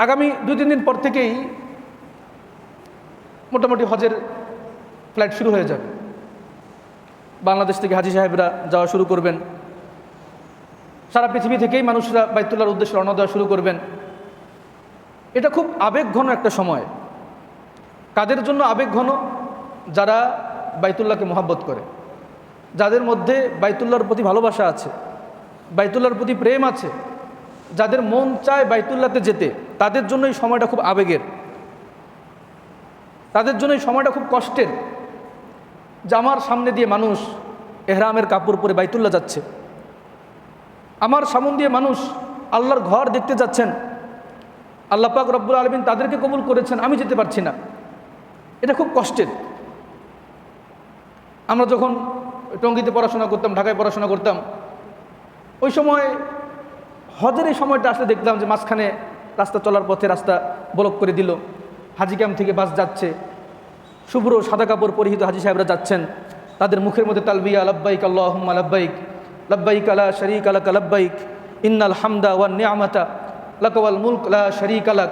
আগামী 2-3 দিন পর থেকেই মোটামুটি হজের ফ্লাইট শুরু হয়ে যাবে। বাংলাদেশ থেকে হাজী সাহেবরা যাওয়া শুরু করবেন, সারা পৃথিবী থেকেই মানুষরা বাইতুল্লাহর উদ্দেশ্যে রওনা দেওয়া শুরু করবেন। এটা খুব আবেগঘন একটা সময়। কাদের জন্য আবেগঘন? যারা বাইতুল্লাহকে মহাব্বত করে, যাদের মধ্যে বাইতুল্লাহর প্রতি ভালোবাসা আছে, বাইতুল্লাহর প্রতি প্রেম আছে, যাদের মন চায় বাইতুল্লাহতে যেতে, তাদের জন্য এই সময়টা খুব আবেগের, তাদের জন্য এই সময়টা খুব কষ্টের। যে আমার সামনে দিয়ে মানুষ এহরামের কাপড় পরে বাইতুল্লাহ যাচ্ছে, আমার সামনে দিয়ে মানুষ আল্লাহর ঘর দেখতে যাচ্ছেন, আল্লাহ পাক রব্বুল আলামিন তাদেরকে কবুল করেছেন, আমি যেতে পারছি না। এটা খুব কষ্টের। আমরা যখন টঙ্গীতে পড়াশোনা করতাম, ঢাকায় পড়াশোনা করতাম, ওই সময় হজের এই সময়টা আসলে দেখলাম যে মাঝখানে রাস্তা চলার পথে রাস্তা ব্লক করে দিল, হাজি ক্যাম্প থেকে বাস যাচ্ছে, শুভ্র সাদা কাপড় পরিহিত হাজি সাহেবরা যাচ্ছেন, তাদের মুখের মধ্যে তালবিয়া লাব্বাইক আল্লাহুম্মা লাব্বাইক, লাব্বাইক লা শারীকা লাক লাব্বাইক, ইন্নাল হামদা ওয়ান নি'মাতা লাকা ওয়াল মুলক লা শারীকা লাক।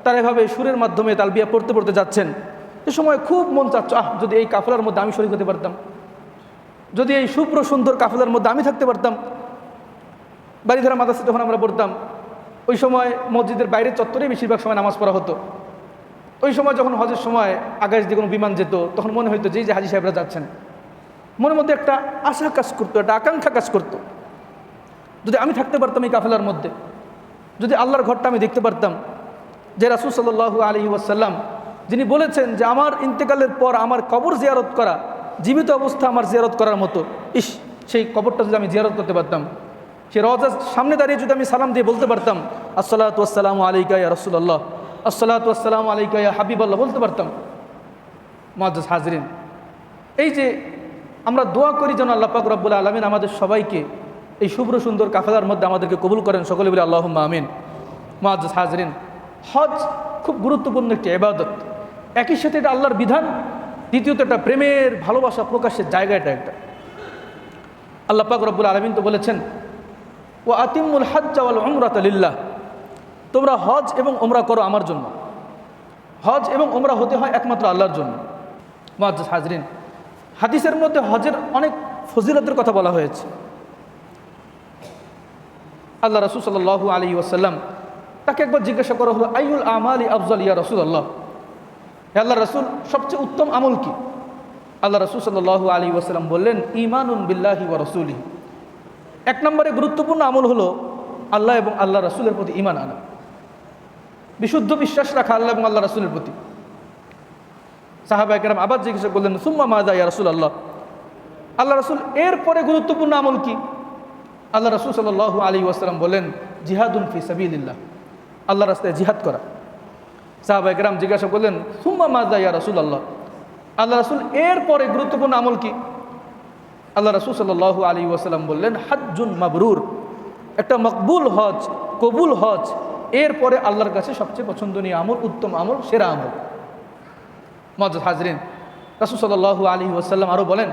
তারা এভাবে সুরের মাধ্যমে তালবিয়া পড়তে পড়তে যাচ্ছেন। এ সময় খুব মন চাচ্ছে, যদি এই কাফেলার মধ্যে আমি শরীক হতে পারতাম, যদি এই শুভ্র সুন্দর কাফেলার মধ্যে আমি থাকতে পারতাম। বাড়িধারা মাদ্রাসা যখন আমরা পড়তাম, ওই সময় মসজিদের বাইরের চত্বরেই বেশিরভাগ সময় নামাজ পড়া হতো। ওই সময় যখন হজের সময় আকাশ দিয়ে কোনো বিমান যেত, তখন মনে হইতো যে হাজি সাহেবরা যাচ্ছেন, মনের মধ্যে একটা আশা কাজ করতো, একটা আকাঙ্ক্ষা কাজ করতো, যদি আমি থাকতে পারতাম এই কাফেলার মধ্যে, যদি আল্লাহর ঘরটা আমি দেখতে পারতাম। যে রাসূল সাল্লাল্লাহু আলাইহি ওয়াসাল্লাম যিনি বলেছেন যে আমার ইন্তেকালের পর আমার কবর জিয়ারত করা জীবিত অবস্থা আমার জিয়ারত করার মতো, ইস, সেই কবরটা যদি আমি জিয়ারত করতে পারতাম, সে রওজার সামনে দাঁড়িয়ে যদি আমি সালাম দিয়ে বলতে পারতাম আসসালাতু ওয়াসসালামু আলাইকা ইয়া রাসূলুল্লাহ, আসসালাতু ওয়াসসালামু আলাইকা ইয়া হাবিবাল্লাহ বলতে পারতাম। মুআজ্জাজ হাজরিন, এই যে আমরা দোয়া করি যেন আল্লাহ পাক রব্বুল আলামিন আমাদের সবাইকে এই শুভ্র সুন্দর কাফেলার মধ্যে আমাদেরকে কবুল করেন, সকলে বলি আল্লাহুম্মা আমিন। মুআজ্জাজ হাজরিন, হজ খুব গুরুত্বপূর্ণ একটি ইবাদত। একই সাথে এটা আল্লাহর বিধান, দ্বিতীয়ত এটা প্রেমের ভালোবাসা প্রকাশের জায়গা। এটা একটা আল্লাহ পাক রব্বুল আলামিন তো বলেছেন ওয়া আতিমুল হজ্জ ওয়াল উমরাতা লিল্লাহ, তোমরা হজ এবং উমরা করো আমার জন্য। হজ এবং উমরা হতে হয় একমাত্র আল্লাহর জন্য। মুআজ্জাজ হাজরিন, হাদিসের মধ্যে হজের অনেক ফজিলতের কথা বলা হয়েছে। আল্লাহ রাসূল সাল্লাল্লাহু আলাইহি ওয়াসাল্লাম তাকে একবার জিজ্ঞাসা করা হলো আইয়ুল আমালি আফজাল ইয়া রাসূলুল্লাহ, হে আল্লাহ রাসূল সবচেয়ে উত্তম আমল কি? আল্লাহ রাসূল সাল্লাল্লাহু আলাইহি ওয়াসাল্লাম বললেন ঈমানুন বিল্লাহি ওয়া রাসূলিহি, এক নম্বরে গুরুত্বপূর্ণ আমল হলো আল্লাহ এবং আল্লাহ রাসূলের প্রতি ঈমান আনা, বিশুদ্ধ বিশ্বাস রাখা আল্লাহ এবং আল্লাহ রাসূলের প্রতি। সাহাবায়ে কেরাম আবার জিজ্ঞাসা করলেন সুম্মা মাযা ইয়া রাসূলুল্লাহ, আল্লাহ রাসূল এরপরে গুরুত্বপূর্ণ আমল কি? আল্লাহ রাসূল সাল্লাল্লাহু আলাইহি ওয়াসাল্লাম বলেন জিহাদুন ফি সাবিলিল্লাহ, আল্লাহর রাস্তায় জিহাদ করা। সাহাবায়ে কেরাম জিজ্ঞাসা করলেন সুম্মা মাযা ইয়া রাসূলুল্লাহ, আল্লাহ রাসূল এরপরে গুরুত্বপূর্ণ আমল কি? আল্লাহ রাসূল সাল্লাল্লাহু আলাইহি ওয়াসাল্লাম বললেন হাজ্জুন মাবরুর, একটা মকবুল হজ, কবুল হজ। এরপরে আল্লাহর কাছে সবচেয়ে পছন্দনীয় আমল, উত্তম আমল, সেরা আমল। মুআজ্জাজ হাজরিন, রাসূল সাল্লাল্লাহু আলাইহি ওয়াসাল্লাম আরও বলেন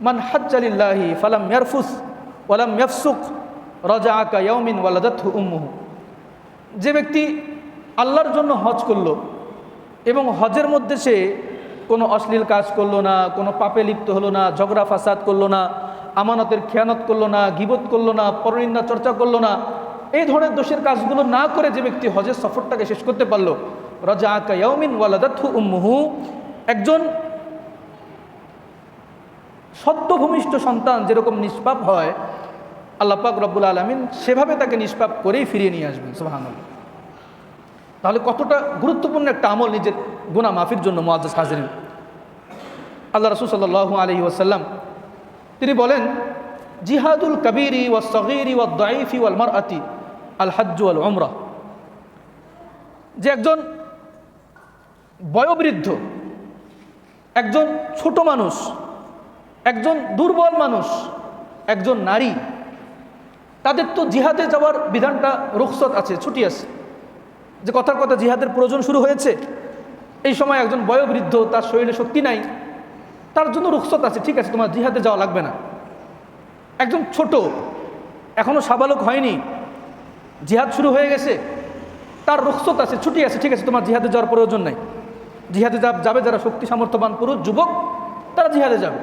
মান হাজ্জা লিল্লাহি ফালাম ইয়ারফুস ওয়ালাম ইয়াফসুক রাজাআ কা ইয়াউমিন ওয়ালাদাতহু উম্মুহু, যে ব্যক্তি আল্লাহর জন্য হজ করলো এবং হজের মধ্যে সে কোনো অশ্লীল কাজ করলো না, কোনো পাপে লিপ্ত হলো না, ঝগড়া ফাসাদ করলো না, আমানতের খেয়ানত করলো না, গীবত করলো না, পরনিন্দা চর্চা করলো না, এই ধরনের দোষের কাজগুলো না করে যে ব্যক্তি হজের সফরটাকে শেষ করতে পারলো, রাজাআ কা ইয়াউমিন ওয়ালাদাতহু উম্মুহু, একজন সদ্যভূমিষ্ঠ সন্তান যেরকম নিষ্পাপ হয়, আল্লাহ পাক রব্বুল আলামিন সেভাবে তাকে নিষ্পাপ করেই ফিরিয়ে নিয়ে আসবেন। সুবহানাল্লাহ। তাহলে কতটা গুরুত্বপূর্ণ একটা আমল নিজের গুনাহ মাফির জন্য। মুআজ্জাজ হাজরিন, আল্লাহ রাসূল সাল্লাল্লাহু আলাইহি ওয়াসাল্লাম তিনি বলেন জিহাদুল কাবীরি ওয়াস সগীরি ওয়াদ দাঈফি ওয়াল মারআতি আল হজ্জ ওয়াল উমরা, যে একজন বয়োবৃদ্ধ, একজন ছোট মানুষ, একজন দুর্বল মানুষ, একজন নারী, তাদের তো জিহাদে যাওয়ার বিধানটা রুখসত আছে, ছুটি আছে, যে কথার কথা জিহাদের প্রয়োজন শুরু হয়েছে। এই সময় একজন বয়োবৃদ্ধ, তার শরীরে শক্তি নাই, তার জন্য রুখসত আছে, ঠিক আছে তোমার জিহাদে যাওয়া লাগবে না। একজন ছোট, এখনো সাবালক হয়নি, জিহাদ শুরু হয়ে গেছে, তার রুখসত আছে, ছুটি আছে, ঠিক আছে, তোমার জিহাদে যাওয়ার প্রয়োজন নাই। জিহাদে যাবে যারা শক্তি সামর্থ্যবান পুরুষ যুবক, তারা জিহাদে যাবে।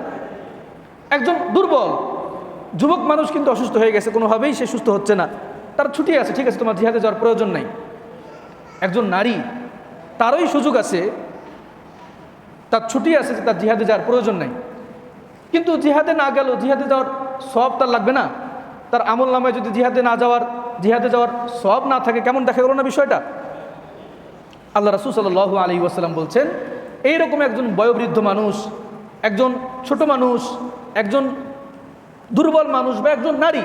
একজন দুর্বল যুবক মানুষ কিন্তু অসুস্থ হয়ে গেছে, কোনোভাবেই সে সুস্থ হচ্ছে না, তার ছুটি আছে, ঠিক আছে, তোমার জিহাদে যাওয়ার প্রয়োজন নাই। একজন নারী, তারই সুযোগ আছে, তার ছুটি আছে যে তার জিহাদে যাওয়ার প্রয়োজন নাই, কিন্তু জিহাদে না গেল, জিহাদে যাওয়ার সওয়াব তার লাগবে না? তার আমল নামায় যদি জিহাদে যাওয়ার সওয়াব না থাকে, কেমন দেখা গেল না বিষয়টা? আল্লাহ রাসূল সাল্লাল্লাহু আলাইহি ওয়াসাল্লাম বলছেন, এইরকম একজন বয়োবৃদ্ধ মানুষ, একজন ছোট মানুষ, একজন দুর্বল মানুষ বা একজন নারী,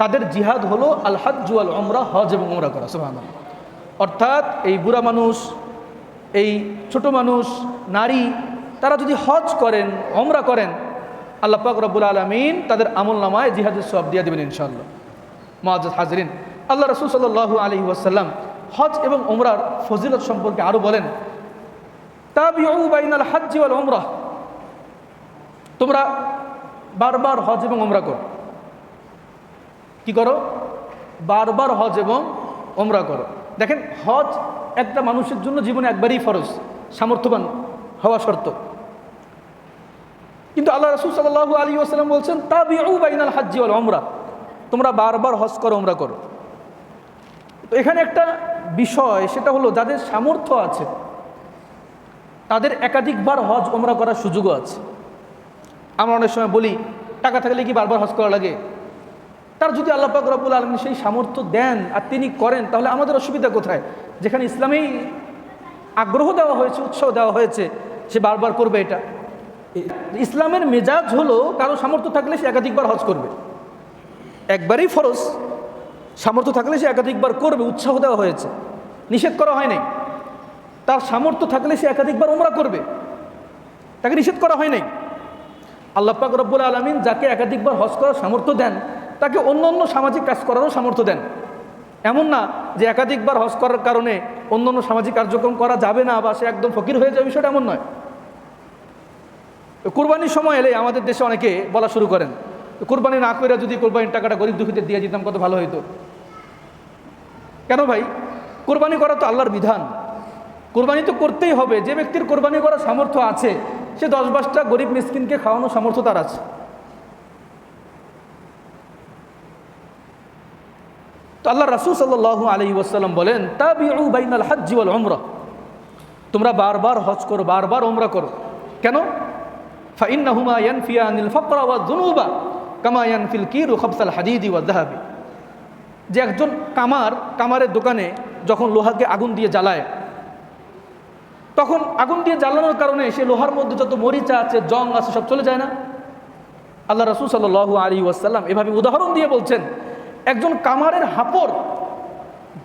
তাদের জিহাদ হলো আল হজ্জ ওয়াল উমরা, হজ এবং উমরা করা। সুবহানাল্লাহ। অর্থাৎ এই বুড়া মানুষ, এই ছোট মানুষ, নারী, তারা যদি হজ করেন, উমরা করেন, আল্লাহ পাক রব্বুল আলামিন তাদের আমল নামায় জিহাদের সওয়াব দিয়ে দেবেন ইনশাআল্লাহ। মুআজ্জাজ হাজিরিন, আল্লাহ রাসূল সাল্লাল্লাহু আলাইহি ওয়াসাল্লাম হজ এবং উমরার ফজিলত সম্পর্কে আরও বলেন, তাবিউ বাইনাল হজ্জ ওয়াল উমরা, তোমরা বারবার হজ এবং উমরা করো। কি করো? বারবার হজ এবং উমরা করো। দেখেন, হজ একটা মানুষের জন্য জীবনে একবারই ফরজ, সামর্থ্যবান হওয়া শর্ত। কিন্তু আল্লাহ রাসূল সাল্লাল্লাহু আলাইহি ওয়াসাল্লাম বলছেন, তাবিউ বাইনাল হজ্জ ওয়াল উমরা, তোমরা বারবার হজ করো, উমরা করো। তো এখানে একটা বিষয়, সেটা হলো যাদের সামর্থ্য আছে তাদের একাধিকবার হজ উমরা করার সুযোগও আছে। আমরা অনেক সময় বলি, টাকা থাকলে কি বারবার হজ করা লাগে? তার যদি আল্লাহ পাক রব্বুল আলামিন সেই সামর্থ্য দেন আর তিনি করেন, তাহলে আমাদের অসুবিধা কোথায়? যেখানে ইসলামেই আগ্রহ দেওয়া হয়েছে, উৎসাহ দেওয়া হয়েছে, সে বারবার করবে। এটা ইসলামের মেজাজ হলো, কারো সামর্থ্য থাকলে সে একাধিকবার হজ করবে, একবারই ফরজ, সামর্থ্য থাকলে সে একাধিকবার করবে, উৎসাহ দেওয়া হয়েছে, নিষেধ করা হয় নাই। তার সামর্থ্য থাকলে সে একাধিকবার উমরা করবে, তাকে নিষেধ করা হয় নাই। আল্লাহ পাক রব্বুল আলামিন যাকে একাধিকবার হজ করার সামর্থ্য দেন, তাকে অন্য অন্য সামাজিক কাজ করারও সামর্থ্য দেন। এমন না যে একাধিকবার হজ করার কারণে অন্য অন্য সামাজিক কার্যক্রম করা যাবে না বা সে একদম ফকির হয়ে যাবে, বিষয়টা এমন নয়। কুরবানির সময় এলে আমাদের দেশে অনেকে বলা শুরু করেন, কুরবানি না করে যদি কুরবানির টাকাটা গরিব দুঃখীদের দিয়ে দিতাম কত ভালো হইতো। কেন ভাই? কুরবানি করা তো আল্লাহর বিধান, কুরবানি তো করতেই হবে। যে ব্যক্তির কুরবানি করার সামর্থ্য আছে, সে 10-12টা গরিব মিসকিনকে খাওয়ানোর সামর্থ্য তার আছে। তো আল্লাহ রাসূল সাল্লাল্লাহু আলাইহি ওয়াসাল্লাম বলেন, তাবিউ বাইনাল হজ্জ ওয়াল উমরা, তোমরা বারবার হজ করো, বারবার উমরা করো। কেন? ফাইন্নাহুমা ইয়ানফিয়ানিল ফাকরা ওয়াজ যুনুবা কামা ইয়ানফিল কিরু খাবসাল হাদিদি ওয়াজ যাহাবি। যে একজন কামারের দোকানে যখন লোহাকে আগুন দিয়ে জ্বালায়, তখন আগুন দিয়ে জ্বালানোর কারণে সে লোহার মধ্যে যত মরিচা আছে, জং আছে, সব চলে যায় না? আল্লাহ রাসূল সাল্লাল্লাহু আলাইহি ওয়াসাল্লাম এভাবে উদাহরণ দিয়ে বলছেন, একজন কামারের হাপড়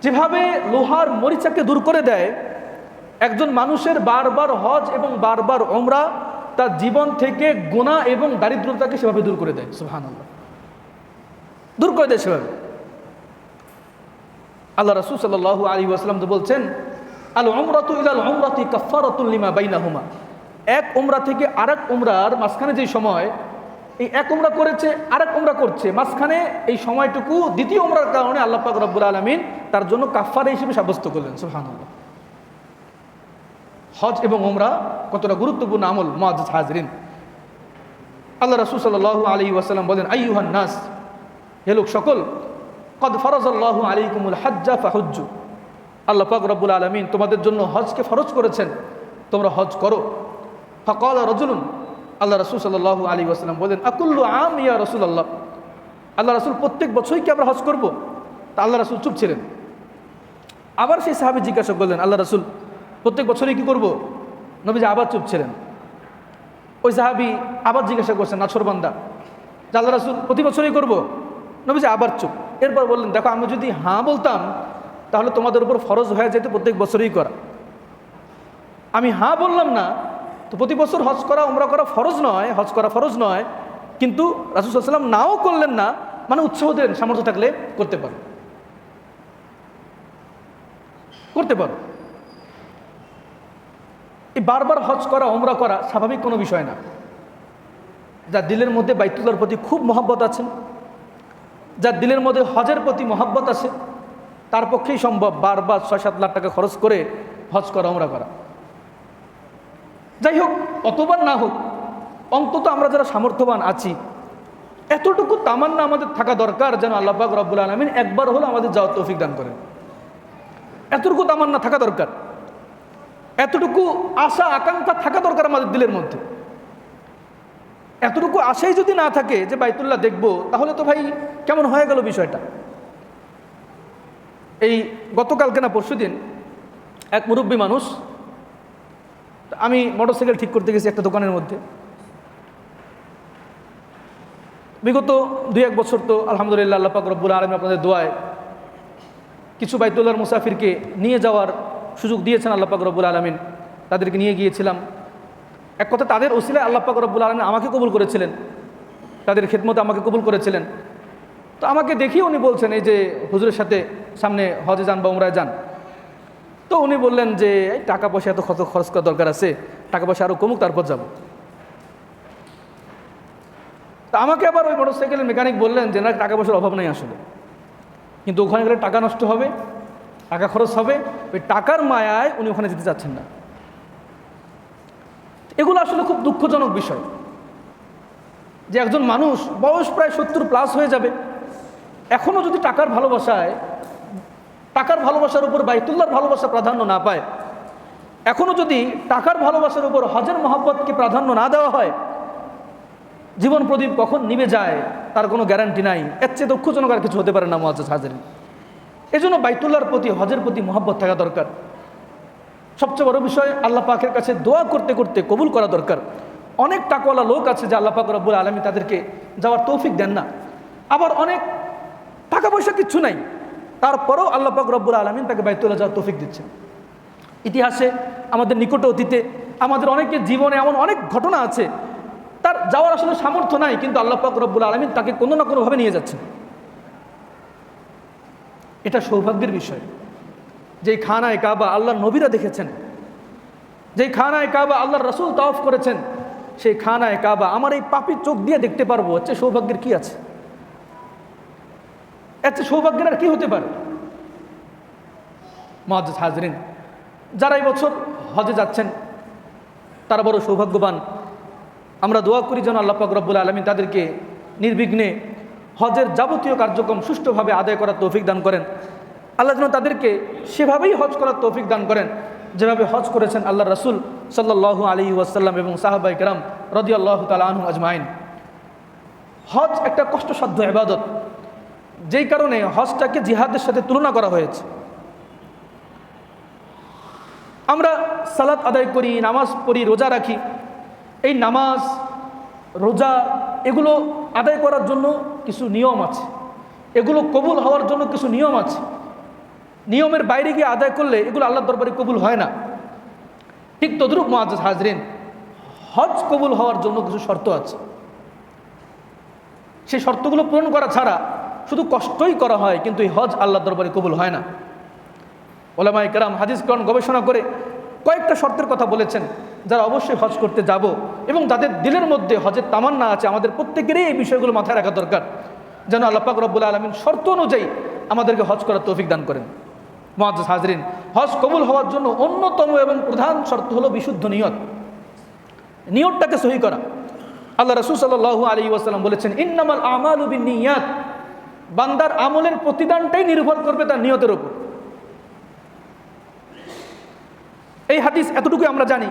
যেভাবে লোহার মরিচাকে দূর করে দেয়, একজন মানুষের বারবার হজ এবং বারবার উমরা তার জীবন থেকে গুনাহ এবং দারিদ্রতাকে সেভাবে দূর করে দেয়। সুবহানাল্লাহ, দূর করে দেয় সেভাবে। আল্লাহ রাসূল সাল্লাল্লাহু আলাইহি ওয়াসাল্লাম তো বলছেন, আল উমরাতু ইলাল উমরাতি কাফফারাতুল লিমা বাইনাহুমা, এক উমরা থেকে আরেক উমরার মাঝখানে যে সময়, এই এক উমরা করেছে আরেক উমরা করছে, মাঝখানে এই সময়টুকু দ্বিতীয় উমরার কারণে আল্লাহ পাক রব্বুল আলামিন তার জন্য কাফফারা হিসেবে সাব্যস্ত করলেন। সুবহানাল্লাহ। হজ এবং উমরা কতটা গুরুত্বপূর্ণ আমল, মুআজ্জাজ হাজিরিন। আল্লাহ রাসূল সাল্লাল্লাহু আলাইহি ওয়াসাল্লাম বলেন, আইয়ুহান নাস, হে লোক সকল, কদ ফারাজাল্লাহু আলাইকুমুল হজ্জা ফাহুজ্জু, আল্লাহ পাক রব্বুল আলামিন তোমাদের জন্য হজকে ফরজ করেছেন, তোমরা হজ করো। ফাকালা রাজুলুন, আল্লাহ রাসূল সাল্লাল্লাহু আলাইহি ওয়াসাল্লাম বলেন, আকুল্লু আম ইয়া রাসূলুল্লাহ, আল্লাহ রাসূল প্রত্যেক বছরই কি আমরা হজ করব? তা আল্লাহ রাসূল চুপ ছিলেন। আবার সেই সাহাবী জিজ্ঞাসা করলেন, আল্লাহ রাসূল প্রত্যেক বছরই কি করব? নবীজি আবার চুপ ছিলেন। ওই সাহাবী আবার জিজ্ঞাসা করছেন, নাছরবান্দা, যে আল্লাহ রাসূল প্রতি বছরই করব? নবীজি আবার চুপ। এরপর বললেন, দেখো, আমি যদি হ্যাঁ বলতাম তাহলে তোমাদের উপর ফরজ হয়ে যেত প্রত্যেক বছরই করা। আমি হ্যাঁ বললাম না, তো প্রতি বছর হজ করা উমরা করা ফরজ নয়, হজ করা ফরজ নয়, কিন্তু রাসূল সাল্লাল্লাহু আলাইহি ওয়াসাল্লাম নাও করলেন না, মানে উৎসাহ দেন, সামর্থ্য থাকলে করতে পারো, করতে পারো। এই বারবার হজ করা উমরা করা স্বাভাবিক কোনো বিষয় না। যার দিলের মধ্যে বাইতুল্লাহর প্রতি খুব মহব্বত আছে, যার দিলের মধ্যে হজের প্রতি মহব্বত আছে, তার পক্ষেই সম্ভব বারবার 6-7 লাখ টাকা খরচ করে হজ করা, ওমরা করা। যাই হোক, অতবার না হোক, অন্তত আমরা যারা সামর্থ্যবান আছি এতটুকু তামান্না আমাদের থাকা দরকার যেন আল্লাহ পাক রব্বুল আলামিন একবার হলো আমাদের যাওয়ার তৌফিক দান করেন। এতটুকু তামান্না থাকা দরকার, এতটুকু আশা আকাঙ্ক্ষা থাকা দরকার আমাদের দিলের মধ্যে। এতটুকু আশাই যদি না থাকে যে বাইতুল্লাহ দেখব, তাহলে তো ভাই কেমন হয়ে গেল বিষয়টা। এই গতকালকে না পরশুদিন এক মুরব্বী মানুষ, আমি মোটরসাইকেল ঠিক করতে গেছি একটা দোকানের মধ্যে। বিগত 2-1 বছর তো আলহামদুলিল্লাহ আল্লাহ পাক রব্বুল আলামিন আপনাদের দোয়ায় কিছু বাইতুল্লাহর মুসাফিরকে নিয়ে যাওয়ার সুযোগ দিয়েছেন আল্লাহ পাক রব্বুল আলামিন। তাদেরকে নিয়ে গিয়েছিলাম। এক কথা, তাদের ওসিলায় আল্লাহ পাক রব্বুল আলামিন আমাকে কবুল করেছিলেন, তাদের খিদমতে আমাকে কবুল করেছিলেন। তো আমাকে দেখিয়ে উনি বলছেন, এই যে হুজুরের সাথে সামনে হজে যান বা উমরায় যান। তো উনি বললেন যে এই টাকা পয়সা এত কত খরচ করার দরকার আছে, টাকা পয়সা আরও কমুক তারপর যাব। তা আমাকে আবার ওই মোটরসাইকেলের মেকানিক বললেন যে না, টাকা পয়সার অভাব নেই আসলে, কিন্তু ওখানে গেলে টাকা নষ্ট হবে, টাকা খরচ হবে, ওই টাকার মায়ায় উনি ওখানে যেতে চাচ্ছেন না। এগুলো আসলে খুব দুঃখজনক বিষয় যে একজন মানুষ বয়স প্রায় 70+ হয়ে যাবে, এখনও যদি টাকার ভালোবাসার উপর বাইতুল্লাহর ভালোবাসা প্রাধান্য না পায়, এখনও যদি টাকার ভালোবাসার উপর হজের মহব্বতকে প্রাধান্য না দেওয়া হয়, জীবন প্রদীপ কখন নিভে যায় তার কোনো গ্যারান্টি নাই। এর চেয়ে দুঃখজনক আর কিছু হতে পারে না মুআজ্জাজ হাজিরিন। এজন্য বাইতুল্লাহর প্রতি, হজের প্রতি মহব্বত থাকা দরকার। সবচেয়ে বড় বিষয়, আল্লাহ পাকের কাছে দোয়া করতে করতে কবুল করা দরকার। অনেক টাকাওয়ালা লোক আছে যে আল্লাহ পাক রব্বুল আলামিন তাদেরকে যাওয়ার তৌফিক দেন না। আবার অনেক টাকা পয়সা কিচ্ছু নাই, তারপরেও আল্লাহ পাক রব্বুল আলামিন তাকে বাইতুল্লাহ যাওয়ার তৌফিক দিচ্ছেন। ইতিহাসে আমাদের নিকট অতীতে আমাদের অনেকের জীবনে এমন অনেক ঘটনা আছে, তার যাওয়ার আসলে সামর্থ্য নাই, কিন্তু আল্লাহ পাক রব্বুল আলামিন তাকে কোনো না কোনোভাবে নিয়ে যাচ্ছেন। এটা সৌভাগ্যের বিষয়। যেই খানায়ে কাবা আল্লাহর নবীরা দেখেছেন, যেই খানায়ে কাবা আল্লাহর রাসূল তাওয়াফ করেছেন, সেই খানায়ে কাবা আমার এই পাপী চোখ দিয়ে দেখতে পারবো, এর চেয়ে সৌভাগ্যের কি আছে? এর চেয়ে সৌভাগ্যের আর কি হতে পারে? মুআজ্জাজ হাজিরিন, যারা এই বছর হজে যাচ্ছেন তারা বড় সৌভাগ্যবান। আমরা দোয়া করি যেন আল্লাহ পাক রব্বুল আলামিন তাদেরকে নির্বিঘ্নে হজের যাবতীয় কার্যক্রম সুষ্ঠুভাবে আদায় করার তৌফিক দান করেন। আল্লাহ যেন তাদেরকে সেভাবেই হজ করার তৌফিক দান করেন যেভাবে হজ করেছেন আল্লাহ রাসূল সাল্লাল্লাহু আলাইহি ওয়াসাল্লাম এবং সাহাবায়ে কেরাম রাদিয়াল্লাহু তাআলা আনহুম আজমাইন। হজ একটা কষ্টসাধ্য ইবাদত, যেই কারণে হজটাকে জিহাদের সাথে তুলনা করা হয়েছে। আমরা সালাত আদায় করি, নামাজ পড়ি, রোজা রাখি। এই নামাজ, রোজা এগুলো আদায় করার জন্য কিছু নিয়ম আছে, এগুলো কবুল হওয়ার জন্য কিছু নিয়ম আছে। নিয়মের বাইরে গিয়ে আদায় করলে এগুলো আল্লাহর দরবারে কবুল হয় না। ঠিক তদ্রূপ মুআজ্জাজ হাজিরিন, হজ কবুল হওয়ার জন্য কিছু শর্ত আছে। সেই শর্তগুলো পূরণ করা ছাড়া শুধু কষ্টই করা হয়, কিন্তু এই হজ আল্লাহর দরবারে কবুল হয় না। উলামায়ে কেরাম হাদিসগণ গবেষণা করে কয়েকটা শর্তের কথা বলেছেন, যারা অবশ্যই হজ করতে যাব এবং যাদের দিলের মধ্যে হজের তামান্না আছে, আমাদের প্রত্যেকেরই এই বিষয়গুলো মাথায় রাখা দরকার যেন আল্লাহ পাক রব্বুল আলামিন শর্ত অনুযায়ী আমাদেরকে হজ করার তৌফিক দান করেন। মুআজ্জাজ হাজিরিন, হজ কবুল হওয়ার জন্য অন্যতম এবং প্রধান শর্ত হলো বিশুদ্ধ নিয়ত। নিয়তটাকে সহি করা। আল্লাহ রাসূল সাল্লাল্লাহু আলাইহি ওয়াসাল্লাম বলেছেন, ইন্নামাল আমালু বিন্নিয়াত, বান্দার আমলের প্রতিদানটাই নির্ভর করবে তার নিয়তের উপর। এই হাদিস এতটুকুই আমরা জানি।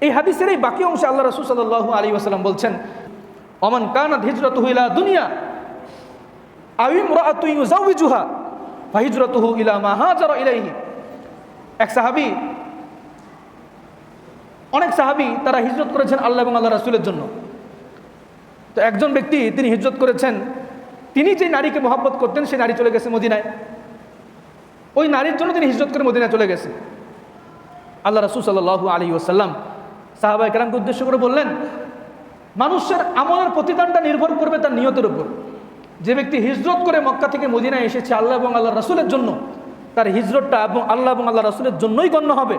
এই হাদিসের এই বাকি অংশে আল্লাহ রাসূল সাল্লাল্লাহু আলাইহি ওয়াসাল্লাম বলছেন, ওমান কানাত হিজরাতুহু ইলা দুনিয়া আও ইমরাআতুন ইউযাওয়িজুহা ফাহিজরাতুহু ইলা মা হাজারা ইলাইহি। অনেক সাহাবী তারা হিজরত করেছেন আল্লাহ এবং আল্লাহ রাসূলের জন্য। তো একজন ব্যক্তি তিনি হিজরত করেছেন, তিনি যে নারীকে মহব্বত করতেন সেই নারী চলে গেছে মদিনায়। ওই নারীর জন্য তিনি হিজরত করে মদিনায় চলে গেছেন। আল্লাহ রাসূল সাল্লাল্লাহু আলাইহি ওয়াসাল্লাম সাহাবায়ে কেরামকে উদ্দেশ্য করে বললেন, মানুষের আমলের প্রতিদানটা নির্ভর করবে তার নিয়তের উপর। যে ব্যক্তি হিজরত করে মক্কা থেকে মদিনায় এসেছে আল্লাহ এবং আল্লাহ রাসূলের জন্য, তার হিজরতটা এবং আল্লাহ এবং আল্লাহ রাসূলের জন্যই গণ্য হবে।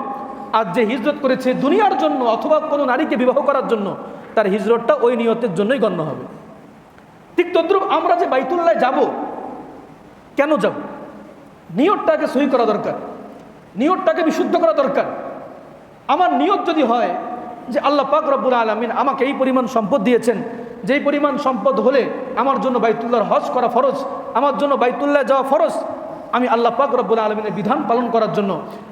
আর যে হিজরত করেছে দুনিয়ার জন্য অথবা কোনো নারীকে বিবাহ করার জন্য, তার হিজরতটা ওই নিয়তের জন্যই গণ্য হবে। ঠিক তদ্রূপ আমরা যে বাইতুল্লাহ যাব, কেন যাব? নিয়তটাকে সহি করা দরকার, নিয়তটাকে বিশুদ্ধ করা দরকার। আমার নিয়ত যদি হয় যে আল্লাহ পাক রব্বুল আলামিন আমাকে এই পরিমাণ সম্পদ দিয়েছেন, যেই পরিমাণ সম্পদ হলে আমার জন্য বাইতুল্লাহর হজ করা ফরজ, আমার জন্য বাইতুল্লাহ যাওয়া ফরজ, আমি আল্লাহ পাক রব্বুল আলামিনের বিধান পালন করার জন্য,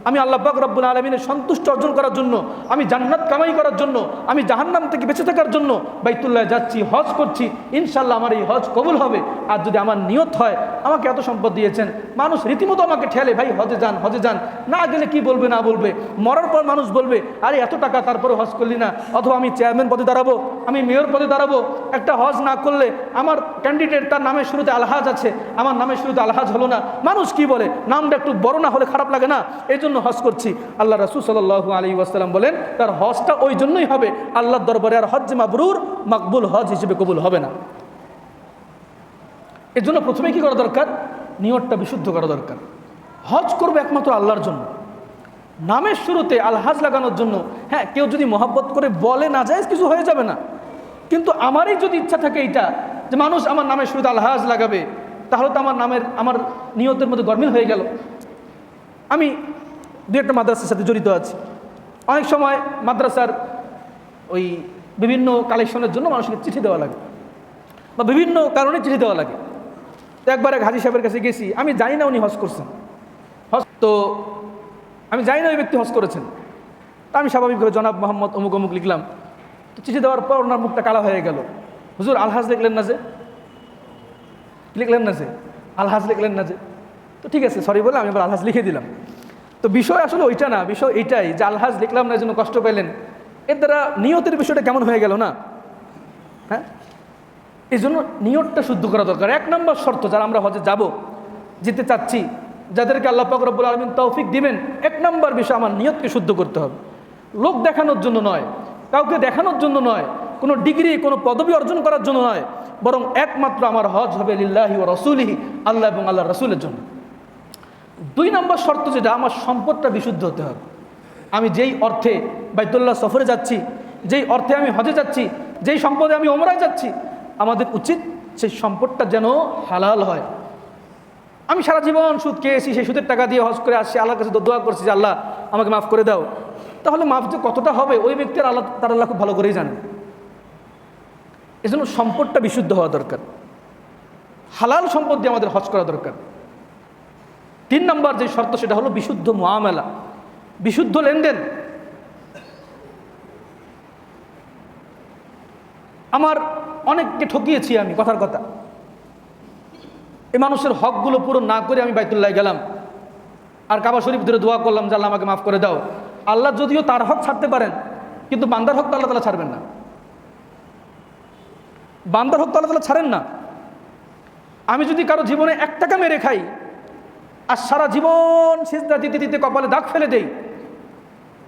আমি আল্লাহ পাক রব্বুল আলামিনের সন্তুষ্ট অর্জন করার জন্য, আমি জান্নাত কামাই করার জন্য, আমি জাহান্নাম থেকে বেঁচে থাকার জন্য বাইতুল্লাহ যাচ্ছি, হজ করছি, ইনশাল্লাহ আমার এই হজ কবুল হবে। আর যদি আমার নিয়ত হয় আমাকে এত সম্পদ দিয়েছেন, মানুষ রীতিমতো আমাকে ঠেলে, ভাই হজে যান হজে যান, না গেলে কি বলবে না বলবে, মরার পর মানুষ বলবে আরে এত টাকা তারপরে হজ করলি না, অথবা আমি চেয়ারম্যান পদে দাঁড়াবো, আমি মেয়র পদে দাঁড়াবো, একটা হজ না করলে আমার ক্যান্ডিডেট তার নামের শুরুতে আলহাজ আছে, আমার নামের শুরুতে আলহাজ হলো না, মানুষ কি বলে, নামটা একটু বড় না হলে খারাপ লাগে না, এই জন্য হজ করছি। আল্লাহ রাসূল সাল্লাল্লাহু আলাইহি ওয়াসাল্লাম বলেন তার হজটা ওই জন্যই হবে, আল্লাহর দরবারে আর হজ মাবরুর মকবুল হজ হিসেবে কবুল হবে না। এর জন্য প্রথমে কি করা দরকার? নিয়তটা বিশুদ্ধ করা দরকার। হজ করবে একমাত্র আল্লাহর জন্য, নামের শুরুতে আলহাজ লাগানোর জন্য। হ্যাঁ, কেউ যদি মহব্বত করে বলে না যায় কিছু হয়ে যাবে না, কিন্তু আমারই যদি ইচ্ছা থাকে এইটা যে মানুষ আমার নামের শুরুতে আলহাজ লাগাবে, তাহলে তো আমার নিয়তের মধ্যে গরমিল হয়ে গেল। আমি দু একটা মাদ্রাসার সাথে জড়িত আছি, অনেক সময় মাদ্রাসার ওই বিভিন্ন কালেকশনের জন্য মানুষকে চিঠি দেওয়া লাগে বা বিভিন্ন কারণে চিঠি দেওয়া লাগে। তো একবার এক হাজী সাহেবের কাছে গেছি, আমি জানি না উনি হজ করছেন, হজ তো আমি জানি না ওই ব্যক্তি হজ করেছেন। তা আমি স্বাভাবিকভাবে জনাব মোহাম্মদ অমুক অমুক লিখলাম। তো চিঠি দেওয়ার পর ওনার মুখটা কালা হয়ে গেল, হুজুর আলহাজ লিখলেন না যে, লিখলেন না যে, আলহাজ লিখলেন না যে। তো ঠিক আছে সরি বলে আমি আবার আলহাজ লিখে দিলাম। তো বিষয় আসলে ওইটা না, বিষয় এইটাই যে আলহাজ লিখলাম না, এই জন্য কষ্ট পেলেন, এর দ্বারা নিয়তের বিষয়টা কেমন হয়ে গেল না? হ্যাঁ, এই জন্য নিয়তটা শুদ্ধ করা দরকার। এক নম্বর শর্ত, যারা আমরা হজে যাব, যেতে চাচ্ছি, যাদেরকে আল্লাহ পাক রব্বুল আলামিন তৌফিক দিবেন, এক নম্বর বিষয় আমার নিয়তকে শুদ্ধ করতে হবে। লোক দেখানোর জন্য নয়, কাউকে দেখানোর জন্য নয়, কোনো ডিগ্রি কোনো পদবি অর্জন করার জন্য নয়, বরং একমাত্র আমার হজ হবে লিল্লাহি ওয়া রাসূলিহি, আল্লাহ এবং আল্লাহর রাসূলের জন্য। দুই নম্বর শর্ত যেটা, আমার সম্পদটা বিশুদ্ধ হতে হবে। আমি যেই অর্থে বাইতুল্লাহ সফরে যাচ্ছি, যেই অর্থে আমি হজে যাচ্ছি, যেই সম্পদে আমি ওমরায় যাচ্ছি, আমাদের উচিত সেই সম্পদটা যেন হালাল হয়। আমি সারা জীবন সুদ খেয়েছি, সেই সুদের টাকা দিয়ে হজ করে আসছি, আল্লাহর কাছে দোয়া করছি যে আল্লাহ আমাকে মাফ করে দাও, তাহলে মাফ যে কতটা হবে ওই ব্যক্তির আল্লাহ তার আল্লাহ খুব ভালো করেই জানেন। এজন্য সম্পদটা বিশুদ্ধ হওয়া দরকার, হালাল সম্পদ দিয়ে আমাদের হজ করা দরকার। তিন নম্বর যে শর্ত সেটা হলো বিশুদ্ধ মুআমালা, বিশুদ্ধ লেনদেন। আমার অনেককে ঠকিয়েছি আমি, কথার কথা, এই মানুষের হকগুলো পুরো না করে আমি বাইতুল্লাহ গেলাম আর কাবা শরীফ ধরে দোয়া করলাম যে আল্লাহ আমাকে মাফ করে দাও। আল্লাহ যদিও তার হক ছাড়তে পারেন, কিন্তু বান্দার হক তো আল্লাহ তাআলা ছাড়বেন না, বান্দার হক তো আল্লাহ তাআলা ছাড়েন না। আমি যদি কারো জীবনে 1 টাকা মেরে খাই আর সারা জীবন সিজদা দিতে দিতে কপালে দাগ ফেলে দেই,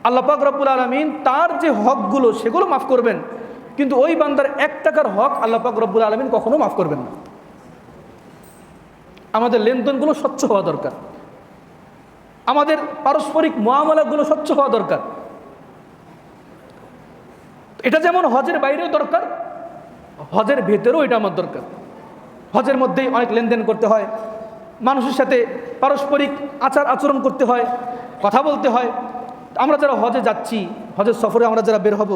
আল্লাহ পাক রব্বুল আলামিন তার যে হকগুলো সেগুলো মাফ করবেন, কিন্তু ওই বান্দার 1 টাকার হক আল্লাহ পাক রব্বুল আলামিন কখনো মাফ করবেন না। আমাদের লেনদেনগুলো স্বচ্ছ হওয়া দরকার, আমাদের পারস্পরিক মুআমালাগুলো স্বচ্ছ হওয়া দরকার। এটা যেমন হজের বাইরেও দরকার, হজের ভেতরেও এটা আমার দরকার। হজের মধ্যেই অনেক লেনদেন করতে হয়, মানুষের সাথে পারস্পরিক আচার আচরণ করতে হয়, কথা বলতে হয়। আমরা যারা হজে যাচ্ছি, হজের সফরে আমরা যারা বের হব,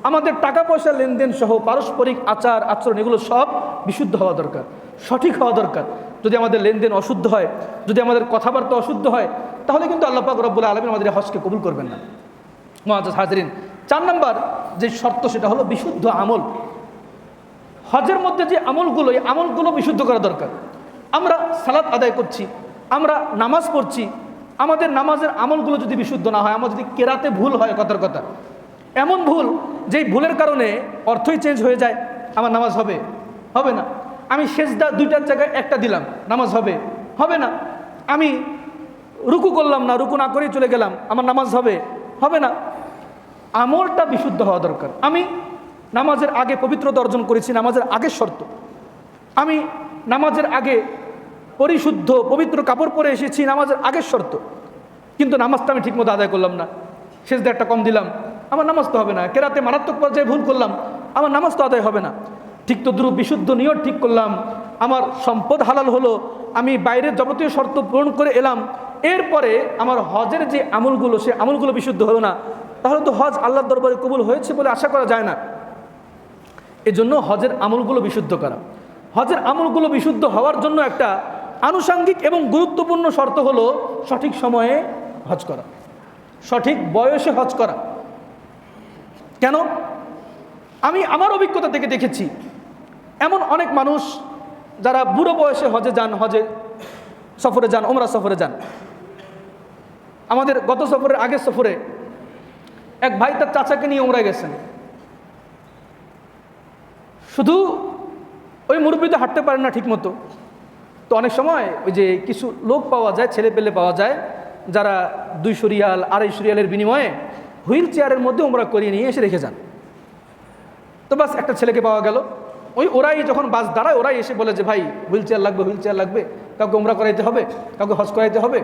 আমাদের টাকা পয়সা লেনদেন সহ পারস্পরিক আচার আচরণ এগুলো সব বিশুদ্ধ হওয়া দরকার, সঠিক হওয়া দরকার। যদি আমাদের লেনদেন অশুদ্ধ হয়, যদি আমাদের কথাবার্তা অশুদ্ধ হয়, তাহলে কিন্তু আল্লাহ পাক রব্বুল আলামিন আমাদের হজকে কবুল করবেন না। মুআজ্জাজ হাজিরিন, 4 নম্বর যে শর্ত সেটা হলো বিশুদ্ধ আমল। হজের মধ্যে যে আমলগুলো, এই আমলগুলো বিশুদ্ধ করা দরকার। আমরা সালাত আদায় করছি, আমরা নামাজ পড়ছি, আমাদের নামাজের আমলগুলো যদি বিশুদ্ধ না হয়, আমার যদি কেরাতে ভুল হয়, কথার কথা এমন ভুল যেই ভুলের কারণে অর্থই চেঞ্জ হয়ে যায়, আমার নামাজ হবে? হবে না। আমি সেজদা 2টার জায়গায় 1টা দিলাম, নামাজ হবে? হবে না। আমি রুকু করলাম না, রুকু না করেই চলে গেলাম, আমার নামাজ হবে? হবে না। আমলটা বিশুদ্ধ হওয়া দরকার। আমি নামাজের আগে পবিত্রতা অর্জন করেছি, নামাজের আগের শর্ত। আমি নামাজের আগে পরিশুদ্ধ পবিত্র কাপড় পরে এসেছি, নামাজের আগের শর্ত, কিন্তু নামাজটা আমি ঠিকমতো আদায় করলাম না, সেজদা একটা কম দিলাম, আমার নামাজ তো হবে না। কেরাতে মারাত্মক পর্যায়ে ভুল করলাম, আমার নামাজ তো আদায় হবে না। ঠিক তদ্রুপ বিশুদ্ধ নিয়ত ঠিক করলাম, আমার সম্পদ হালাল হলো, আমি বাইরের যাবতীয় শর্ত পূরণ করে এলাম, এরপরে আমার হজের যে আমলগুলো সে আমলগুলো বিশুদ্ধ হলো না, তাহলে তো হজ আল্লাহর দরবারে কবুল হয়েছে বলে আশা করা যায় না। এজন্য হজের আমলগুলো বিশুদ্ধ করা। হজের আমলগুলো বিশুদ্ধ হওয়ার জন্য একটা আনুষাঙ্গিক এবং গুরুত্বপূর্ণ শর্ত হলো সঠিক সময়ে হজ করা, সঠিক বয়সে হজ করা। কেন? আমি আমার অভিজ্ঞতা থেকে দেখেছি এমন অনেক মানুষ যারা বুড়ো বয়সে হজে যান, হজে সফরে যান, ওমরা সফরে যান। আমাদের গত সফরের আগের সফরে এক ভাই তার চাচাকে নিয়ে ওমরায় গেছেন। শুধু ওই মুরব্বিতে হাঁটতে পারেন না ঠিক মতো, তো অনেক সময় ওই যে কিছু লোক পাওয়া যায়, ছেলে পেলে পাওয়া যায় যারা 200 রিয়াল 250 রিয়ালের বিনিময়ে হুইল চেয়ারের মধ্যে ওমরা করিয়ে নিয়ে এসে রেখে যান। তো বাস একটা ছেলেকে পাওয়া গেল, ওরাই যখন বাস দাঁড়ায় ওরাই এসে বলে যে ভাই হুইল চেয়ার লাগবে, হুইল চেয়ার লাগবে, কাউকে ওমরা করাইতে হবে, কাউকে হজ করাইতে হবে।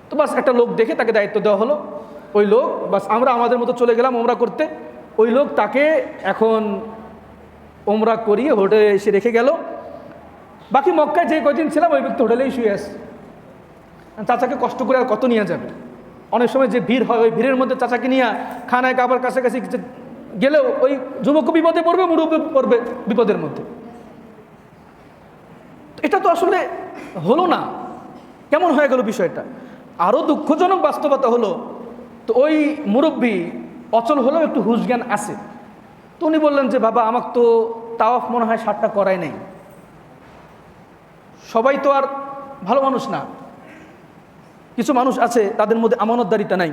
তো বাস একটা লোক দেখে তাকে দায়িত্ব দেওয়া হলো। ওই লোক বাস আমরা আমাদের মতো চলে গেলাম ওমরা করতে। ওই লোক তাকে এখন ওমরা করিয়ে হোটেলে এসে রেখে গেল। বাকি মক্কায় যে কয়দিন ছিলাম ওই ব্যক্তি হোটেলেই শুয়ে আসে। চাচাকে কষ্ট করে আর কত নিয়ে যাবে? অনেক সময় যে ভিড় হয় ওই ভিড়ের মধ্যে চাচাকে নিয়ে খানায় কাবার কাছাকাছি গেলেও ওই যুবক বিপদে পড়বে, মুরব্বী পড়বে বিপদের মধ্যে। এটা তো আসলে হলো না, কেমন হয়ে গেল বিষয়টা। আরও দুঃখজনক বাস্তবতা হলো, তো ওই মুরব্বী অচল হলেও একটু হুঁশ জ্ঞান আছে। তো উনি বললেন যে বাবা আমাকে তো তাওয়াফ মনে হয় 7টা করাই নেই। সবাই তো আর ভালো মানুষ না, কিছু মানুষ আছে তাদের মধ্যে আমানতদারিতা নাই,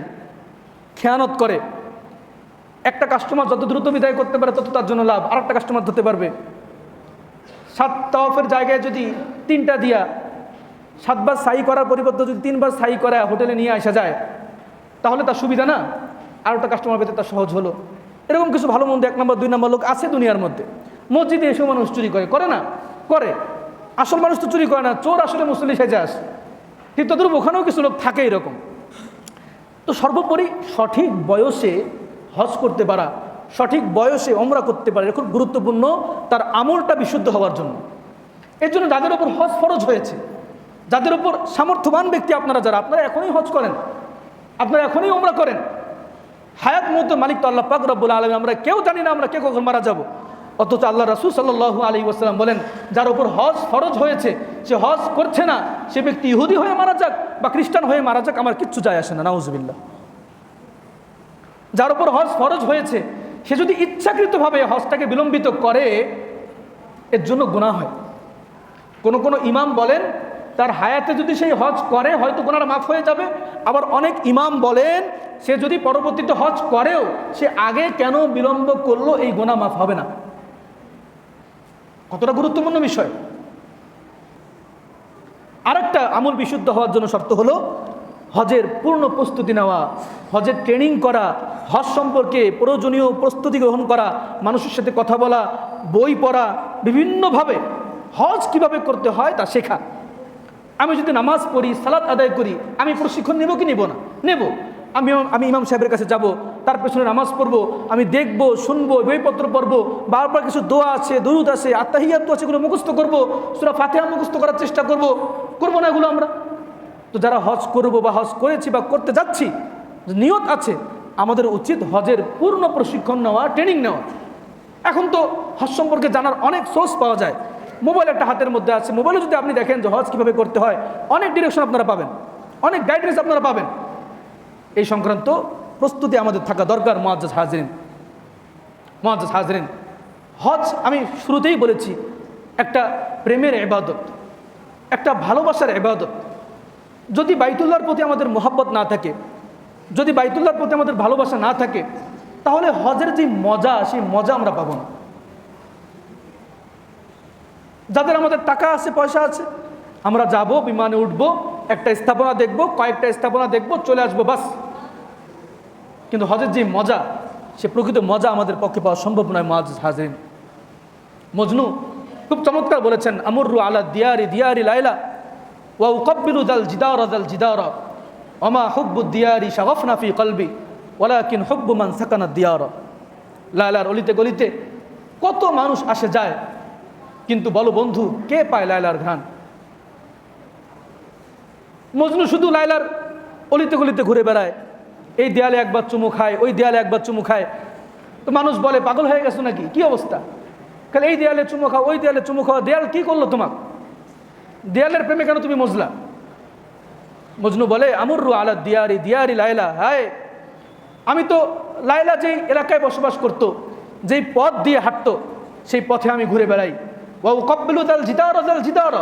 খেয়ানত করে। একটা কাস্টমার যত দ্রুত বিদায় করতে পারে তত তার জন্য লাভ, আরেকটা কাস্টমার ধরতে পারবে। 7 তাওয়াফের জায়গায় যদি 3টা দিয়া 7 বার সাই করার পরিবর্তে যদি 3 বার সাই করা হোটেলে নিয়ে আসা যায় তাহলে তার সুবিধা না, আর একটা কাস্টমার পেতে তার সহজ হলো। এরকম কিছু ভালো মন্দ 1 নম্বর 2 নম্বর লোক আছে দুনিয়ার মধ্যে। মসজিদে এসেও মানুষ চুরি করে না? করে। আসল মানুষ তো চুরি করে না, চোর আসলে মুসল্লি সেজে আসে। ঠিক তদ্রুপ ওখানেও কিছু লোক থাকে এরকম। তো সর্বোপরি সঠিক বয়সে হজ করতে পারা, সঠিক বয়সে ওমরা করতে পারা খুব গুরুত্বপূর্ণ, তার আমলটা বিশুদ্ধ হওয়ার জন্য। এর জন্য যাদের উপর হজ ফরজ হয়েছে, যাদের উপর সামর্থ্যবান ব্যক্তি আপনারা যারা, আপনারা এখনই হজ করেন, আপনারা এখনই ওমরা করেন। হায়াত মুহূর্তের মালিক তো আল্লাহ পাক রব্বুল আলামিন। আমরা কেউ জানি না আমরা কে কখন মারা যাব, অথচ আল্লাহ রাসূল সাল্লাল্লাহু আলাইহি ওয়াসাল্লাম বলেন যার উপর হজ ফরজ হয়েছে সে হজ করছে না, সে ব্যক্তি ইহুদি হয়ে মারা যাক বা খ্রিস্টান হয়ে মারা যাক, আমার কিচ্ছু যায় আসে না, নাউজুবিল্লাহ। যার উপর হজ ফরজ হয়েছে সে যদি ইচ্ছাকৃতভাবে হজটাকে বিলম্বিত করে এর জন্য গুনাহ হয়। কোন ইমাম বলেন তার হায়াতে যদি সেই হজ করে হয়তো গুনাহটা মাফ হয়ে যাবে, আবার অনেক ইমাম বলেন সে যদি পরবর্তীতে হজ করেও সে আগে কেন বিলম্ব করলো এই গুনাহ মাফ হবে না। কতটা গুরুত্বপূর্ণ বিষয়। আরেকটা আমল বিশুদ্ধ হওয়ার জন্য শর্ত হলো হজের পূর্ণ প্রস্তুতি নেওয়া, হজের ট্রেনিং করা, হজ সম্পর্কে প্রয়োজনীয় প্রস্তুতি গ্রহণ করা, মানুষের সাথে কথা বলা, বই পড়া, বিভিন্নভাবে হজ কিভাবে করতে হয় তা শেখা। আমি যদি নামাজ পড়ি, সালাত আদায় করি, আমি প্রশিক্ষণ নেব কি নেব না? নেব। আমি ইমাম সাহেবের কাছে যাব, তার পেছনে নামাজ পড়বো, আমি দেখবো, শুনবো, বইপত্র পড়বো, বারবার কিছু দোয়া আছে, দরুদ আছে, আত্তাহিয়াত আছে, এগুলো মুখস্থ করবো, সূরা ফাতিহা মুখস্থ করার চেষ্টা করবো না এগুলো আমরা? তো যারা হজ করবো বা হজ করেছি বা করতে যাচ্ছি, নিয়ত আছে, আমাদের উচিত হজের পূর্ণ প্রশিক্ষণ নেওয়া, ট্রেনিং নেওয়া। এখন তো হজ সম্পর্কে জানার অনেক সোর্স পাওয়া যায়, মোবাইল একটা হাতের মধ্যে আছে, মোবাইলে যদি আপনি দেখেন যে হজ কীভাবে করতে হয় অনেক ডিরেকশন আপনারা পাবেন, অনেক গাইডেন্স আপনারা পাবেন। এই সংক্রান্ত প্রস্তুতি আমাদের থাকা দরকার। মুআজ্জাজ হাজরিন, হজ আমি শুরুতেই বলেছি একটা প্রেমের ইবাদত, একটা ভালোবাসার ইবাদত। যদি বাইতুল্লাহর প্রতি আমাদের মোহাব্বত না থাকে, যদি বাইতুল্লাহর প্রতি আমাদের ভালোবাসা না থাকে, তাহলে হজের যে মজা সেই মজা আমরা পাবো না। যাদের আমাদের টাকা আছে, পয়সা আছে, আমরা যাব, বিমানে উঠবো, একটা স্থাপনা দেখব, কয়েকটা স্থাপনা দেখব, চলে আসবো, বাস। কিন্তু হজের যে মজা, সে প্রকৃত মজা আমাদের পক্ষে পাওয়া সম্ভব নয়। মুআজ্জাজ হাজরিন, মজনু খুব চমৎকার বলেছেন, আমরু আলা দিয়ারি দিয়ারি লাইলা ওয়া উকাব্বিরু যাল জিদারা ওমা হুব্বুদ দিয়ারি শাগাফনা ফি কলবি ওয়ালাকিন হুব্বু মান সাকানা দিয়ারা। লাইলার অলিতে গলিতে কত মানুষ আসে যায়, কিন্তু বলো বন্ধু, কে পায় লায়লার ঘ্রাণ? মজনু শুধু লায়লার অলিতে গলিতে ঘুরে বেড়ায়, এই দেয়ালে একবার চুমু খায়, ওই দেয়ালে একবার চুমু খায়। তো মানুষ বলে পাগল হয়ে গেছো নাকি, কি অবস্থা? খালি এই দেয়ালে চুমু খাও, ওই দেয়ালে চুমু খাও। দেয়াল কি করলো তোমার? দেয়ালের প্রেমে কেন তুমি মজলা? মজনু বলে আমরু আলা দিয়ারি দিয়ারি লায়লা, হায় আমি তো লায়লা যেই এলাকায় বসবাস করতো, যেই পথ দিয়ে হাঁটতো, সেই পথে আমি ঘুরে বেড়াই। ওয়া উকাব্বিলু দাল জিদার,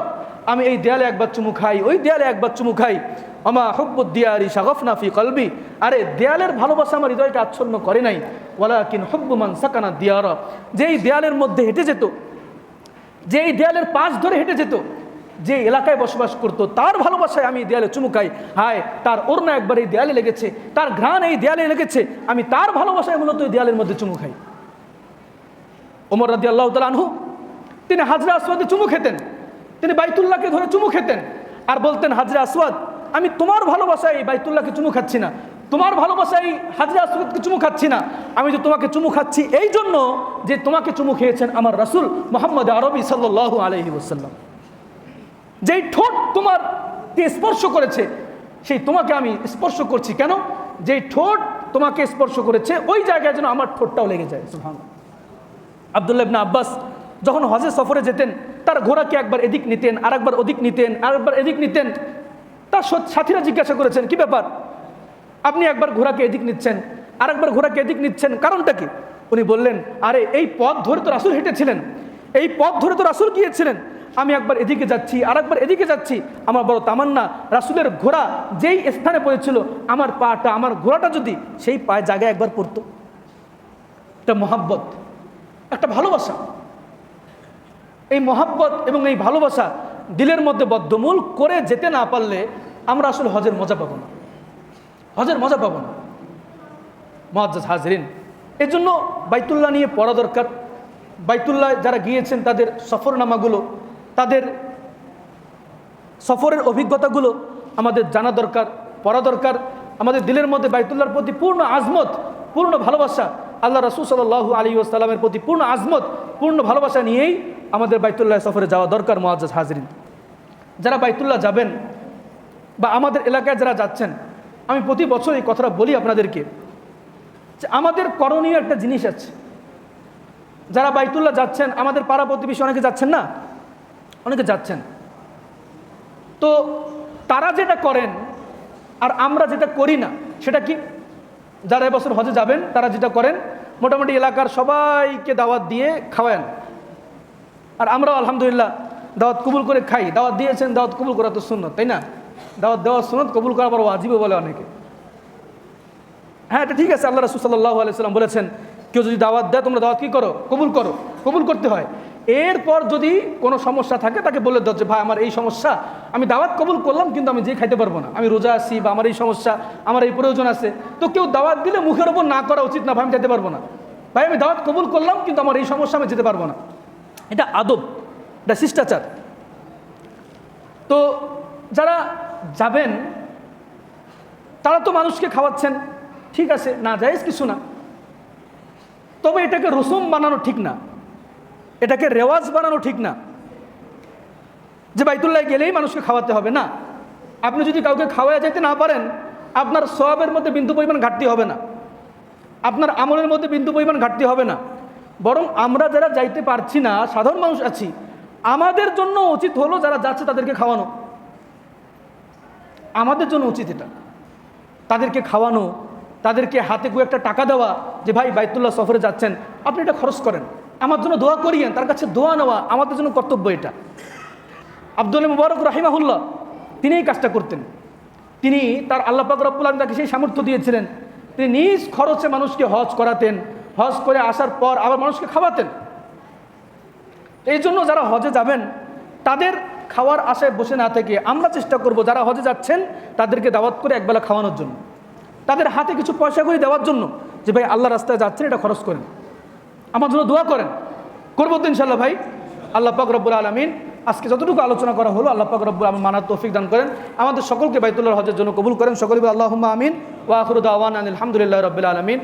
আমি এই দেয়ালে একবার চুমু খাই, ওই দেয়ালে একবার চুমু খাই। আমা হুব্বুদ দিয়ারি শাগফনা ফি কলবি, আরে দেয়ালের ভালোবাসা আমার হৃদয়কে আচ্ছন্ন করে নাই। ওয়ালাকিন হুব্বু মান সাকানা দিয়ারা, যেই দেয়ালের মধ্যে হেঁটে যেত, যেই দেয়ালের পাশ ধরে হেঁটে যেত, যে এলাকায় বসবাস করতো, তার ভালোবাসায় আমি দেয়ালে চুমু খাই। হায় তার ওড়না একবার এই দেয়ালে লেগেছে, তার ঘ্রাণ এই দেয়ালে লেগেছে, আমি তার ভালোবাসায় মূলত এই দেয়ালের মধ্যে চুমু খাই। ওমর রাদিয়াল্লাহু তাআলা আনহু তিনি হাজরা আসওয়াদে চুমু খেতেন, তিনি বাইতুল্লাহকে ধরে চুমু খেতেন আর বলতেন, হাজরা আসওয়াদ আমি তোমার ভালোবাসায় এই বাইতুল্লাহকে চুমু খাচ্ছি না, তোমার ভালোবাসায় এই হাজরা আসওয়াদকে চুমু খাচ্ছি না, আমি যে তোমাকে চুমু খাচ্ছি এই জন্য যে তোমাকে চুমু খেয়েছেন আমার রাসূল মুহাম্মদ আরবি সাল্লাল্লাহু আলাইহি ওয়াসাল্লাম। যেই ঠোঁট তোমাকে স্পর্শ করেছে, সেই তোমাকে আমি স্পর্শ করছি। কেন? যেই ঠোঁট তোমাকে স্পর্শ করেছে ওই জায়গায় যেন আমার ঠোঁটটাও লেগে যায়। সুবহানাল্লাহ। আব্দুল্লাহ ইবনে আব্বাস যখন হজে সফরে যেতেন, তার ঘোড়াকে একবার এদিক নিতেন, আরেকবার ওদিক নিতেন, আরেকবার এদিক নিতেন। তার সাথীরা জিজ্ঞাসা করেছেন, কি ব্যাপার, আপনি একবার ঘোড়াকে এদিক নিচ্ছেন, আরেকবার ঘোড়াকে এদিক নিচ্ছেন, কারণটা কি? উনি বললেন, আরে এই পথ ধরে তো রাসূল হেঁটেছিলেন, এই পথ ধরে তো রাসূল গিয়েছিলেন, আমি একবার এদিকে যাচ্ছি, আরেকবার এদিকে যাচ্ছি। আমার বড় তামান্না রাসূলের ঘোড়া যেই স্থানে পড়েছিল, আমার পাটা, আমার ঘোড়াটা যদি সেই পায়ে জায়গায় একবার পড়তো। একটা মহাব্বত, একটা ভালোবাসা। এই মহাব্বত এবং এই ভালোবাসা দিলের মধ্যে বদ্ধমূল করে যেতে না পারলে আমরা আসলে হজের মজা পাবো না, হজের মজা পাবো না। মুআজ্জাজ হাজরিন, এই জন্য বাইতুল্লাহ নিয়ে পড়া দরকার। বাইতুল্লাহ যারা গিয়েছেন তাদের সফরনামাগুলো, তাদের সফরের অভিজ্ঞতাগুলো আমাদের জানা দরকার, পড়া দরকার। আমাদের দিলের মধ্যে বাইতুল্লাহর প্রতি পূর্ণ আজমত, পূর্ণ ভালোবাসা, আল্লাহ রাসূল সাল্লাল্লাহু আলাইহি ওয়াসাল্লামের প্রতি পূর্ণ আজমত, পূর্ণ ভালোবাসা নিয়েই আমাদের বাইতুল্লাহ সফরে যাওয়া দরকার। মুআজ্জাজ হাজরিন, যারা বাইতুল্লাহ যাবেন বা আমাদের এলাকায় যারা যাচ্ছেন, আমি প্রতি বছর এই কথাটা বলি আপনাদেরকে যে আমাদের করণীয় একটা জিনিস আছে। যারা বাইতুল্লাহ যাচ্ছেন, আমাদের পাড়া প্রতিবেশী অনেকে যাচ্ছেন না, অনেকে যাচ্ছেন, তো তারা যেটা করেন আর আমরা যেটা করি না সেটা কি? যারা এবছর হজে যাবেন তারা যেটা করেন, মোটামুটি এলাকার সবাইকে দাওয়াত দিয়ে খাওয়ান, আর আমরাও আলহামদুলিল্লাহ দাওয়াত কবুল করে খাই। দাওয়াত দিয়েছেন, দাওয়াত কবুল করা তো সুন্নত, তাই না? দাওয়াত দেওয়া সুন্নত, কবুল করা বড় ওয়াজিব বলে অনেকে। হ্যাঁ, এটা ঠিক আছে, আল্লাহ রাসূল সাল্লাল্লাহু আলাইহি ওয়াসাল্লাম বলেছেন, কেউ যদি দাওয়াত দেয় তোমরা দাওয়াত কি করো? কবুল করো, কবুল করতে হয়। এরপর যদি কোনো সমস্যা থাকে তাকে বলে দাও যে ভাই আমার এই সমস্যা, আমি দাওয়াত কবুল করলাম কিন্তু আমি যে খাইতে পারবো না, আমি রোজা আছি বা আমার এই সমস্যা, আমার এই প্রয়োজন আছে। তো কেউ দাওয়াত দিলে মুখের ওপর না করা উচিত না, ভাই আমি যেতে পারবো না, ভাই আমি দাওয়াত কবুল করলাম কিন্তু আমার এই সমস্যা, আমি যেতে পারবো না। এটা আদব, এটা শিষ্টাচার। তো যারা যাবেন তারা তো মানুষকে খাওয়াচ্ছেন, ঠিক আছে, না জায়েজ কিছু না, তবে এটাকে রসুম বানানো ঠিক না, এটাকে রেওয়াজ বানানো ঠিক না যে বাইতুল্লাহ গেলেই মানুষকে খাওয়াতে হবে। না, আপনি যদি কাউকে খাওয়াইয়া যেতে না পারেন, আপনার সওয়াবের মধ্যে বিন্দু পরিমাণ ঘাটতি হবে না, আপনার আমলের মধ্যে বিন্দু পরিমাণ ঘাটতি হবে না। বরং আমরা যারা যাইতে পারছি না, সাধারণ মানুষ আছি, আমাদের জন্য উচিত হলো যারা যাচ্ছে তাদেরকে খাওয়ানো, আমাদের জন্য উচিত এটা, তাদেরকে খাওয়ানো, তাদেরকে হাতে কু একটা টাকা দেওয়া যে ভাই বাইতুল্লাহ সফরে যাচ্ছেন, আপনি এটা খরচ করেন, আমার জন্য দোয়া করিয়েন, তার কাছে দোয়া নেওয়া আমাদের জন্য কর্তব্য। এটা আব্দুল্লাহ মুবারক রাহিমাহুল্লাহ তিনি এই কাজটা করতেন। তিনি তার আল্লাহ পাক রব্বুল আলামিন তাকে সেই সামর্থ্য দিয়েছিলেন, তিনি নিজ খরচে মানুষকে হজ করাতেন, হজ করে আসার পর আবার মানুষকে খাওয়াতেন। এই জন্য যারা হজে যাবেন তাদের খাওয়ার আশায় বসে না থেকে আমরা চেষ্টা করব যারা হজে যাচ্ছেন তাদেরকে দাওয়াত করে একবেলা খাওয়ানোর জন্য, তাদের হাতে কিছু পয়সা করে দেওয়ার জন্য, যে ভাই আল্লাহ রাস্তায় যাচ্ছেন, এটা খরচ করেন, আমার জন্য দোয়া করেন। করবো তো ইনশাল্লাহ ভাই। আল্লাহ পাক রব্বুল আলামিন আজকে যতটুকু আলোচনা করা হলো, আল্লাহ পাক রব্বুল আলামিন মানার তৌফিক দান করেন, আমাদের সকলকে বাইতুল্লাহর হজের জন্য কবুল করেন। সকলে আল্লাহুম্মা আমিন। ওয়া আখিরু দাওয়ানা আলহামদুলিল্লাহি রাব্বিল আলামিন।